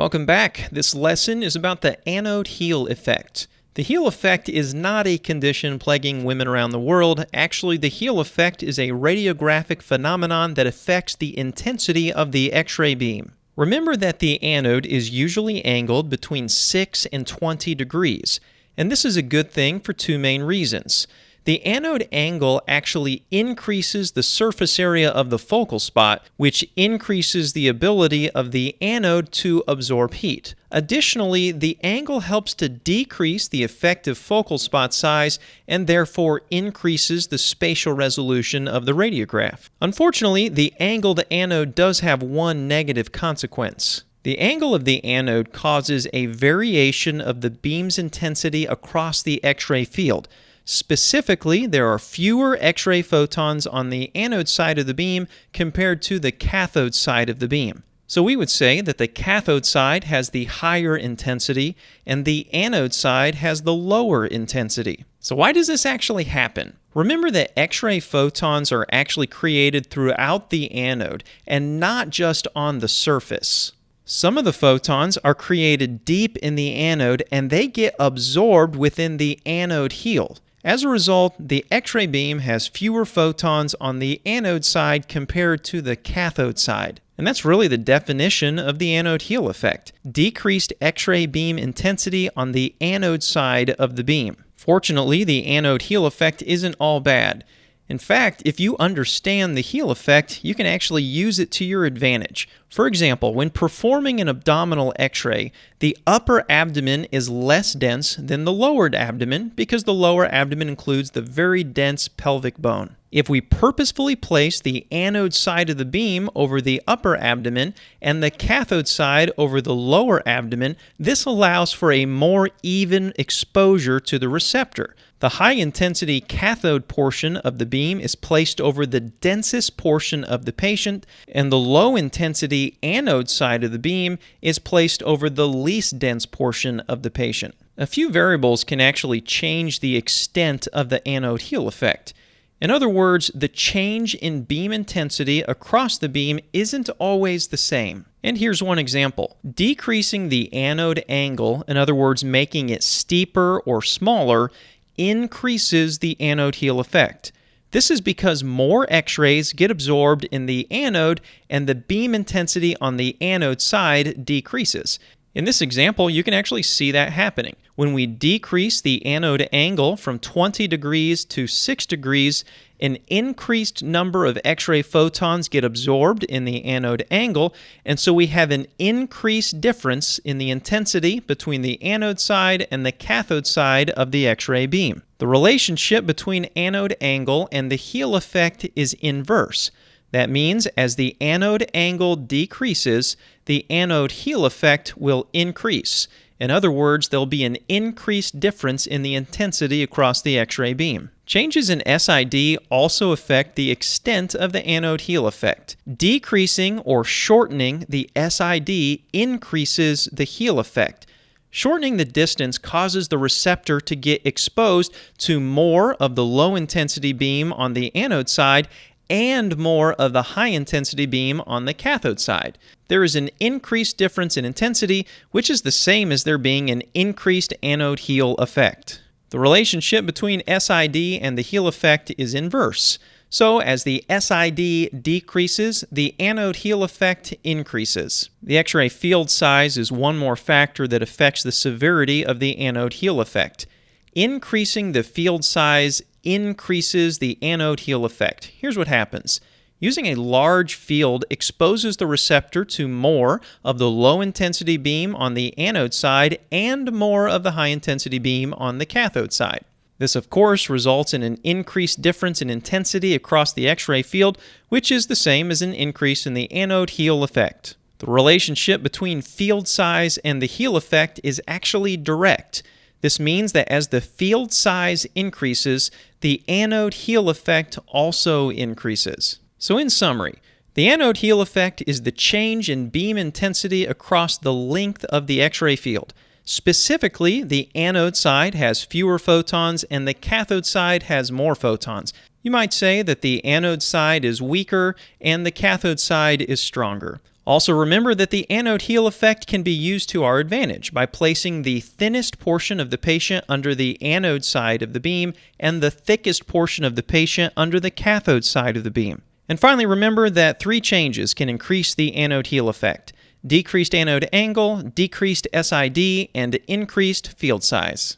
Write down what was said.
Welcome back. This lesson is about the anode heel effect. The heel effect is not a condition plaguing women around the world. Actually, the heel effect is a radiographic phenomenon that affects the intensity of the X-ray beam. Remember that the anode is usually angled between 6 and 20 degrees, and this is a good thing for two main reasons. The anode angle actually increases the surface area of the focal spot, which increases the ability of the anode to absorb heat. Additionally, the angle helps to decrease the effective focal spot size and therefore increases the spatial resolution of the radiograph. Unfortunately, the angled anode does have one negative consequence. The angle of the anode causes a variation of the beam's intensity across the X-ray field. Specifically, there are fewer X-ray photons on the anode side of the beam compared to the cathode side of the beam. So we would say that the cathode side has the higher intensity and the anode side has the lower intensity. So why does this actually happen? Remember that X-ray photons are actually created throughout the anode and not just on the surface. Some of the photons are created deep in the anode and they get absorbed within the anode heel. As a result, the X-ray beam has fewer photons on the anode side compared to the cathode side. And that's really the definition of the anode heel effect: decreased X-ray beam intensity on the anode side of the beam. Fortunately, the anode heel effect isn't all bad. In fact, if you understand the heel effect, you can actually use it to your advantage. For example, when performing an abdominal X-ray, the upper abdomen is less dense than the lower abdomen because the lower abdomen includes the very dense pelvic bone. If we purposefully place the anode side of the beam over the upper abdomen and the cathode side over the lower abdomen, this allows for a more even exposure to the receptor. The high-intensity cathode portion of the beam is placed over the densest portion of the patient, and the low-intensity anode side of the beam is placed over the least dense portion of the patient. A few variables can actually change the extent of the anode heel effect. In other words, the change in beam intensity across the beam isn't always the same. And here's one example. Decreasing the anode angle, in other words, making it steeper or smaller, increases the anode heel effect. This is because more X-rays get absorbed in the anode and the beam intensity on the anode side decreases. In this example, you can actually see that happening. When we decrease the anode angle from 20 degrees to 6 degrees, an increased number of X-ray photons get absorbed in the anode angle, and so we have an increased difference in the intensity between the anode side and the cathode side of the X-ray beam. The relationship between anode angle and the heel effect is inverse. That means as the anode angle decreases, the anode heel effect will increase. In other words, there'll be an increased difference in the intensity across the X-ray beam. Changes in SID also affect the extent of the anode heel effect. Decreasing or shortening the SID increases the heel effect. Shortening the distance causes the receptor to get exposed to more of the low-intensity beam on the anode side and more of the high-intensity beam on the cathode side. There is an increased difference in intensity, which is the same as there being an increased anode heel effect. The relationship between SID and the heel effect is inverse. So as the SID decreases, the anode heel effect increases. The X-ray field size is one more factor that affects the severity of the anode heel effect. Increasing the field size increases the anode heel effect. Here's what happens. Using a large field exposes the receptor to more of the low-intensity beam on the anode side and more of the high-intensity beam on the cathode side. This, of course, results in an increased difference in intensity across the X-ray field, which is the same as an increase in the anode heel effect. The relationship between field size and the heel effect is actually direct. This means that as the field size increases, the anode heel effect also increases. So in summary, the anode heel effect is the change in beam intensity across the length of the X-ray field. Specifically, the anode side has fewer photons and the cathode side has more photons. You might say that the anode side is weaker and the cathode side is stronger. Also remember that the anode heel effect can be used to our advantage by placing the thinnest portion of the patient under the anode side of the beam and the thickest portion of the patient under the cathode side of the beam. And finally, remember that 3 changes can increase the anode heel effect: decreased anode angle, decreased SID, and increased field size.